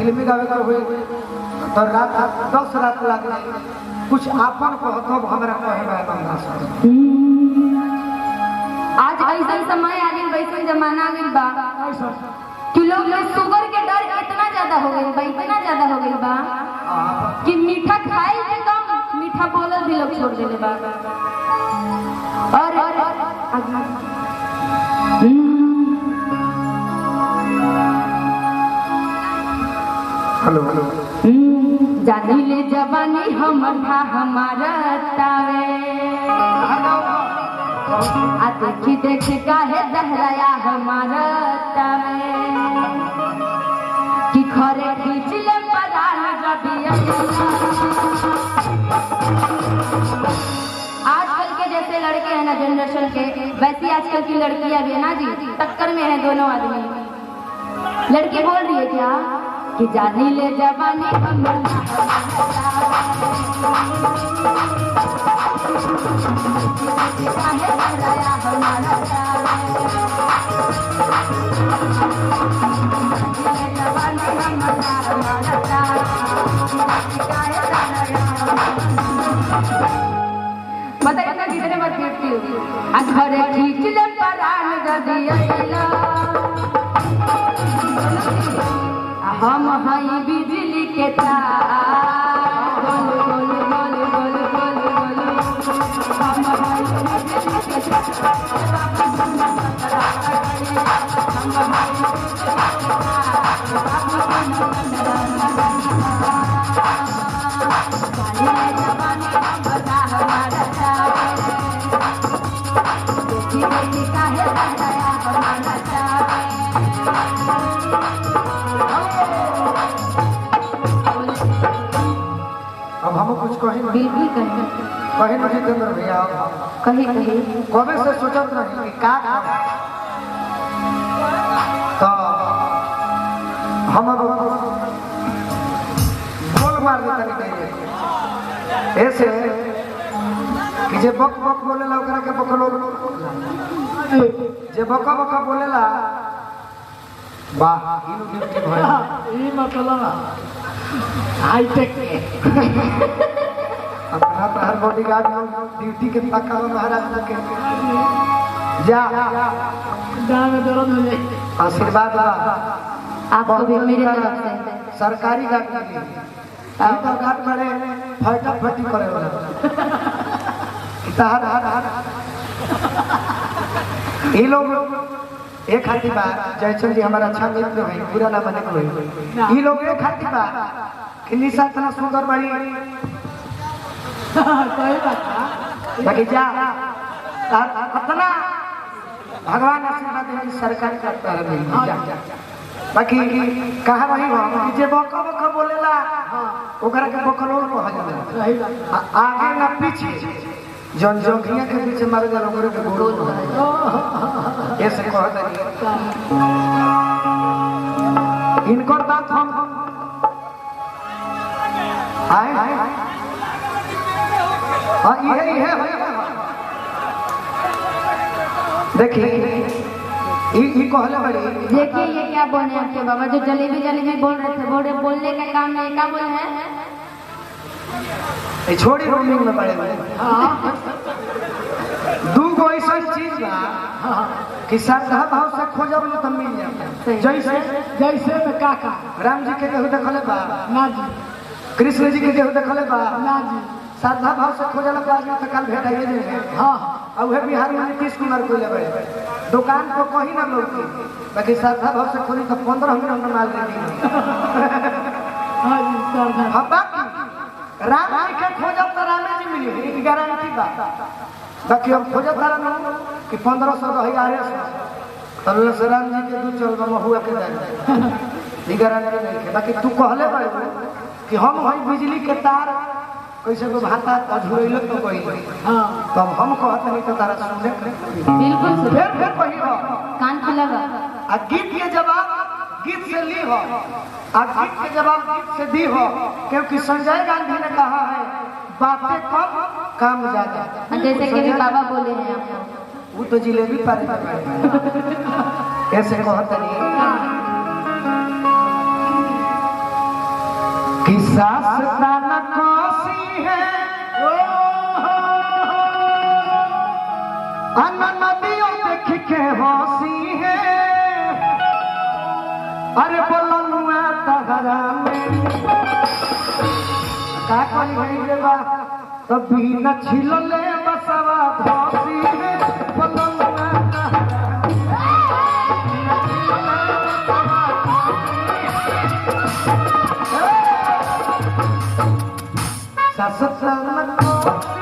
फिल्मी गावे का हुए तो रात 10 रात लग गई कुछ आपन कहतो हमरा कहे बा बंदा सब आज ऐसा समय आ गई वैसे जमाना आ गई बा कि लोग में शुगर के डर इतना ज्यादा हो गई बा इतना ज्यादा हो गई बा कि मीठा खाए के कम मीठा बोलल भी लोग छोड़ देले बा और हेलो हेलो जानी ले जवानी हमर था हमारा तावे आ देखी देख काहे दहराया हमारा तावे कि खरे खींच ले परान रबिया आजकल के जैसे लड़के हैं ना जनरेशन के वैसी आजकल की लड़कियां भी है ना जी टक्कर में है दोनों आदमी लड़की बोल रही है क्या कि जानी ले जवानी पता इतना कितने बार पीटती हूँ घर खींच ले परान गदिया हम हई बिजली के तार बोल बोल बोल बोल बोल बोल हम हई बिजली के अब हम कुछ कहीं बिल्कुल कहीं नहीं जितेंद्र भैया कहीं कहीं कभी से सोचत नहीं कि का तो हम अब बोल मार देता नहीं ऐसे कि जे बक बक बोलेला ओकरा के बकलो जे बका बका बोलेला वाह इनु ड्यूटी भइल ई मतलब हाईटेक अपना तहर बॉडीगार्ड ड्यूटी के पक्का महाराज के जा गाँव में दर्द हो जाए आशीर्वाद आपको भी मेरी तरफ से सरकारी गाड़ी तो घाट बड़े फटा फटी करे वाला तहर हर हर ये लोग एक हाथी बार जयचंद जी हमारा अच्छा मित्र है पूरा ना बने कोई ये लोग एक हाथी बार कि निशा इतना सुंदर बड़ी सही बात बाकी जा इतना भगवान आशीर्वाद दे सरकार करता है जा बाकी कहा वही हो जे बका बका बोलेला ओकरा के बकलोल को हजला सही बात आगे ना पीछे जन जोगिया के पीछे मारे जा लोगों के गोल ऐसे कहता इनको बात हम आए हाँ ये है देखिए ये कहले बड़ी देखिए ये क्या बोल रहे हैं आपके बाबा जो जलेबी जलेबी बोल रहे थे बोलने का काम नहीं क्या बोल रहे हैं ये छोड़ी रोमिंग में पड़े हुए दू गो ऐसा चीज बा कि श्रद्धा भाव से खोजब तो मिल जाए जैसे जैसे में काका राम जी के केहू देखले बा ना जी कृष्ण जी के केहू देखले बा ना जी श्रद्धा भाव से खोजल आदमी तो कल भेटाइए जाए हाँ अब वह बिहार में नीतीश कुमार को ले दुकान को कहीं ना लोग बाकी श्रद्धा भाव से खोली तो 15 मिनट में माल देंगे हाँ जी सरदार हाँ बाकी राम जी के खोजब तो रामे जी मिली ये गारंटी बा बाकी हम खोजब तारा कि 1500 रही आरे से राम जी के दू चल हुआ के जाए ये गारंटी नहीं है बाकी तू कहले बा कि हम हई बिजली के तार कैसे को भाता अधूरैल तो कोई हाँ तब हम कहत नहीं तो तारा सुने बिल्कुल सुनो। फिर कही हो कान खुला बा आ गीत के जवाब गीत से ली हो आ गीत के जवाब गीत से दी हो क्योंकि संजय गांधी ने कहा है बातें कम काम ज्यादा जैसे कि भी बाबा बोले हैं आपको वो तो जिलेबी पारे ऐसे कहत नहीं कि सास दाना कोसी है नदियों देख के हंसी है अरे बोलनुआ तहरा में का करी गई देवा तभी न छिलले बसवा धोसी है बोलनुआ तहरा सास दाना कोसी